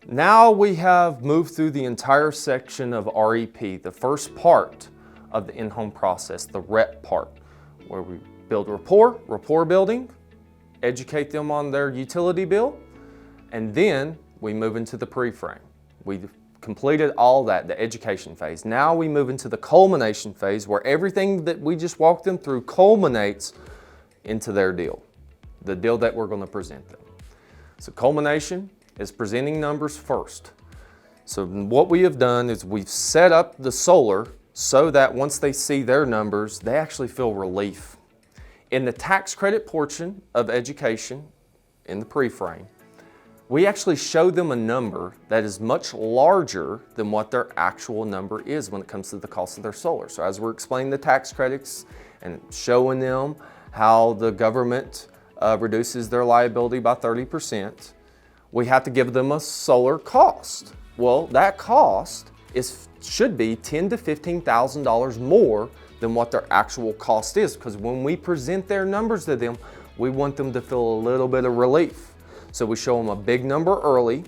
Now we have moved through the entire section of REP, the first part of the in-home process, the rep part, where we build rapport building, educate them on their utility bill, and then we move into the pre-frame. We've completed all that, the education phase. Now we move into the culmination phase where everything that we just walked them through culminates into their deal, the deal that we're going to present them. So culmination is presenting numbers first. So what we have done is we've set up the solar so that once they see their numbers, they actually feel relief. In the tax credit portion of education, in the pre-frame, we actually show them a number that is much larger than what their actual number is when it comes to the cost of their solar. So as we're explaining the tax credits and showing them how the government reduces their liability by 30%, we have to give them a solar cost. Well, that cost should be $10,000 to $15,000 more than what their actual cost is, because when we present their numbers to them, we want them to feel a little bit of relief. So we show them a big number early,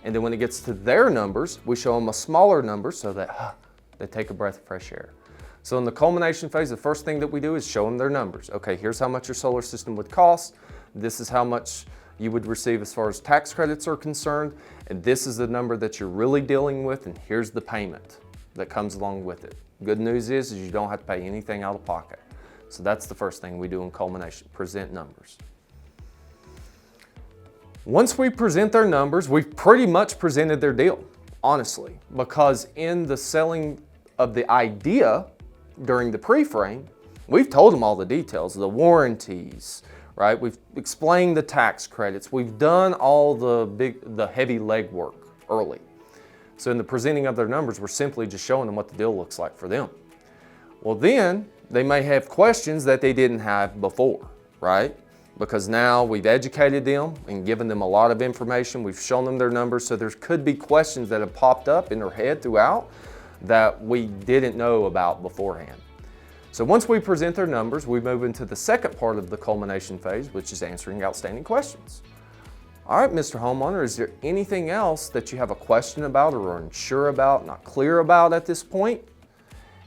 and then when it gets to their numbers, we show them a smaller number so that they take a breath of fresh air. So in the culmination phase, the first thing that we do is show them their numbers. Okay, here's how much your solar system would cost. This is how much you would receive as far as tax credits are concerned, and this is the number that you're really dealing with, and here's the payment that comes along with it. Good news is you don't have to pay anything out of pocket. So that's the first thing we do in culmination, present numbers. Once we present their numbers, we've pretty much presented their deal, honestly, because in the selling of the idea during the pre-frame, we've told them all the details, the warranties, right? We've explained the tax credits. We've done all the heavy legwork early. So in the presenting of their numbers, we're simply just showing them what the deal looks like for them. Well, then they may have questions that they didn't have before, right? Because now we've educated them and given them a lot of information. We've shown them their numbers. So there could be questions that have popped up in their head throughout that we didn't know about beforehand. So once we present their numbers, we move into the second part of the culmination phase, which is answering outstanding questions. All right, Mr. Homeowner, is there anything else that you have a question about or are unsure about, not clear about at this point?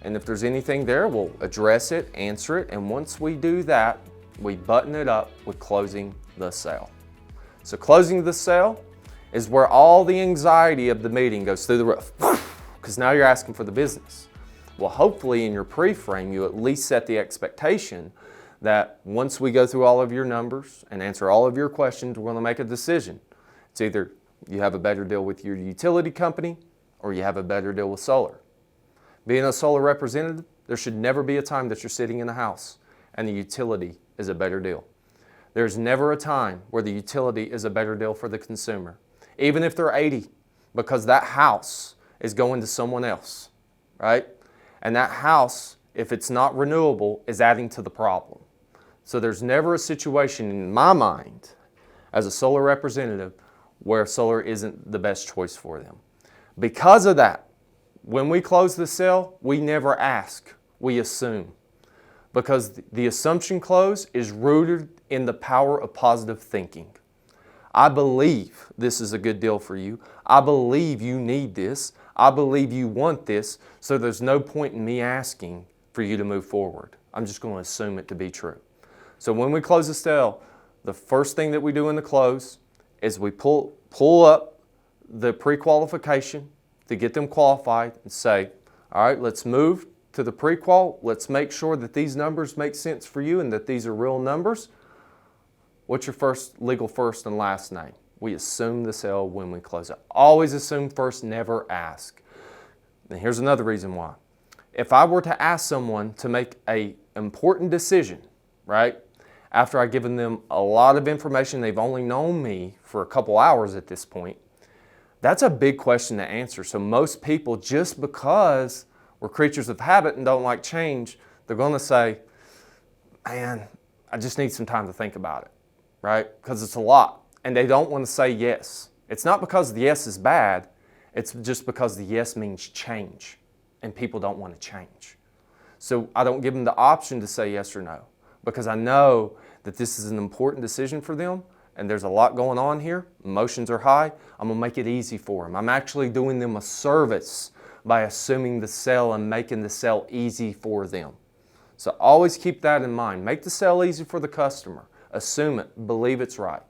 And if there's anything there, we'll address it, answer it, and once we do that, we button it up with closing the sale. So closing the sale is where all the anxiety of the meeting goes through the roof, because now you're asking for the business. Well, hopefully in your pre-frame, you at least set the expectation that once we go through all of your numbers and answer all of your questions, we're going to make a decision. It's either you have a better deal with your utility company or you have a better deal with solar. Being a solar representative, there should never be a time that you're sitting in a house and the utility is a better deal. There's never a time where the utility is a better deal for the consumer, even if they're 80, because that house is going to someone else, right? And that house, if it's not renewable, is adding to the problem. So there's never a situation in my mind as a solar representative where solar isn't the best choice for them. Because of that, when we close the sale, we never ask, we assume. Because the assumption close is rooted in the power of positive thinking. I believe this is a good deal for you. I believe you need this. I believe you want this, so there's no point in me asking for you to move forward. I'm just going to assume it to be true. So when we close the sale, the first thing that we do in the close is we pull up the pre-qualification to get them qualified and say, all right, let's move to the pre-qual. Let's make sure that these numbers make sense for you and that these are real numbers. What's your legal first and last name? We assume the sale when we close it. Always assume first, never ask. And here's another reason why. If I were to ask someone to make an important decision, right, after I've given them a lot of information, they've only known me for a couple hours at this point, that's a big question to answer. So most people, just because we're creatures of habit and don't like change, they're going to say, man, I just need some time to think about it, right? Because it's a lot. And they don't want to say yes. It's not because the yes is bad. It's just because the yes means change. And people don't want to change. So I don't give them the option to say yes or no. Because I know that this is an important decision for them. and there's a lot going on here, emotions are high, I'm gonna make it easy for them. I'm actually doing them a service by assuming the sale and making the sale easy for them. So always keep that in mind. Make the sale easy for the customer. Assume it, believe it's right.